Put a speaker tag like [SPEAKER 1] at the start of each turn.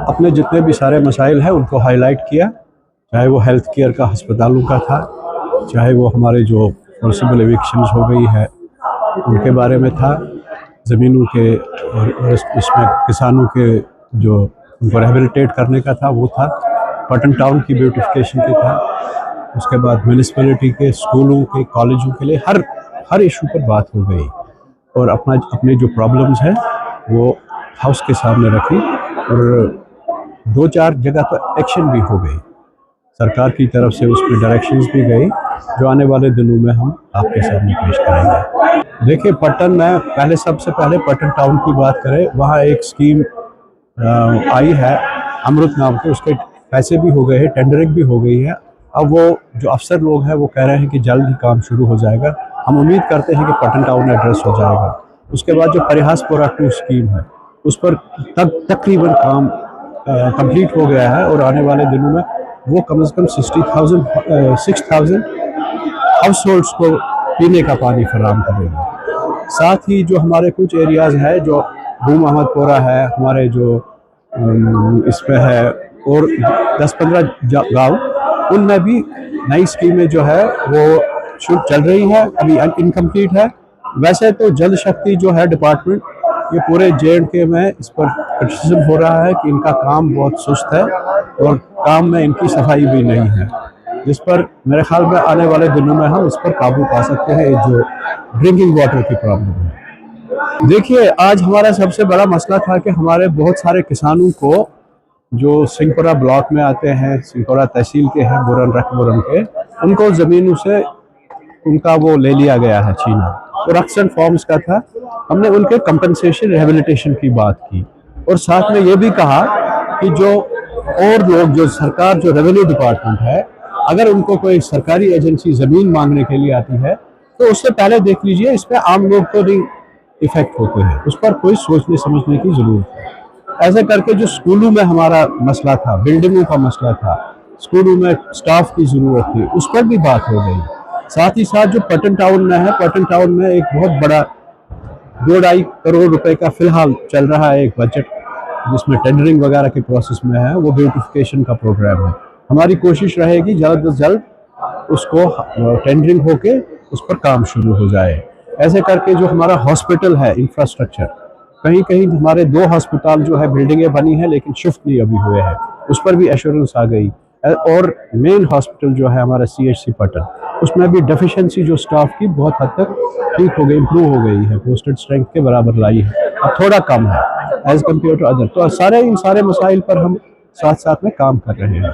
[SPEAKER 1] अपने जितने भी सारे मसाइल हैं उनको हाईलाइट किया, चाहे वो हेल्थ केयर का अस्पतालों का था, चाहे वो हमारे जो पॉसिबल एविक्शंस हो गई है उनके बारे में था, ज़मीनों के और इसमें किसानों के जो उनको रिहेबिलिटेट करने का था वो था, पटन टाउन की ब्यूटिफिकेशन के था, उसके बाद म्यूनिसिपैलिटी के, स्कूलों के, कॉलेजों के लिए हर इशू पर बात हो गई और अपने जो प्रॉब्लम्स हैं वो हाउस के सामने रखी और 2-4 जगह पर एक्शन भी हो गई। सरकार की तरफ से उस पर डायरेक्शंस भी गई जो आने वाले दिनों में हम आपके सामने पेश करेंगे। देखिए, पटन में सबसे पहले पटन टाउन की बात करें, वहाँ एक स्कीम आई है अमृत नाम के, उसके पैसे भी हो गए हैं, टेंडरिंग भी हो गई है। अब वो जो अफसर लोग हैं वो कह रहे हैं कि जल्द ही काम शुरू हो जाएगा। हम उम्मीद करते हैं कि पटन टाउन एड्रेस हो जाएगा। उसके बाद जो परिहासपुरा 2 स्कीम है उस पर तकरीबन काम कंप्लीट हो गया है और आने वाले दिनों में वो कम से कम 6,000 हाउस होल्ड्स को पीने का पानी फराहम करेगा। साथ ही जो हमारे कुछ एरियाज़ है, जो बू मोहम्मदपुरा है, हमारे जो इसमें है और 10-15 गाँव, उनमें भी नई स्कीमें जो है वो शुरू चल रही है, अभी इनकम्प्लीट है। वैसे तो जल शक्ति जो है डिपार्टमेंट, ये पूरे J&K में इस पर क्रिटिसिज्म हो रहा है कि इनका काम बहुत सुस्त है और काम में इनकी सफाई भी नहीं है, जिस पर मेरे ख्याल में आने वाले दिनों में हम इस पर काबू पा सकते हैं, जो ड्रिंकिंग वाटर की प्रॉब्लम है। देखिए, आज हमारा सबसे बड़ा मसला था कि हमारे बहुत सारे किसानों को जो सिंहपुरा ब्लॉक में आते हैं, सिंहपुरा तहसील के हैं, बुरन के, उनको ज़मीनों से उनका वो ले लिया गया है, छीना, और एक्शन फॉर्म्स का था। हमने उनके कंपनसेशन रिहेबिलिटेशन की बात की और साथ में ये भी कहा कि जो और लोग, जो सरकार, जो रेवेन्यू डिपार्टमेंट है, अगर उनको कोई सरकारी एजेंसी ज़मीन मांगने के लिए आती है तो उससे पहले देख लीजिए इस पर आम लोग तो नहीं इफेक्ट होते हैं, उस पर कोई सोचने समझने की ज़रूरत है। ऐसे करके जो स्कूलों में हमारा मसला था, बिल्डिंगों का मसला था, स्कूलों में स्टाफ की ज़रूरत थी, उस पर भी बात हो गई। साथ ही साथ जो पटन टाउन में है, पटन टाउन में एक बहुत बड़ा 2-2.5 करोड़ रुपए का फिलहाल चल रहा है एक बजट, जिसमें टेंडरिंग वगैरह के प्रोसेस में है, वो ब्यूटिफिकेशन का प्रोग्राम है। हमारी कोशिश रहेगी जल्द से जल्द उसको टेंडरिंग होके उस पर काम शुरू हो जाए। ऐसे करके जो हमारा हॉस्पिटल है, इंफ्रास्ट्रक्चर, कहीं कहीं हमारे 2 अस्पताल जो है बिल्डिंगें बनी हैं लेकिन शिफ्ट नहीं अभी हुए हैं, उस पर भी एश्योरेंस आ गई। और मेन हॉस्पिटल जो है हमारा CHC पटन, उसमें भी डेफिशिएंसी जो स्टाफ की बहुत हद तक ठीक हो गई, इम्प्रूव हो गई है, पोस्टेड स्ट्रेंथ के बराबर लाई है, अब थोड़ा कम है एज कम्पेयर टू अदर। तो इन सारे मसाइल पर हम साथ साथ में काम कर रहे हैं।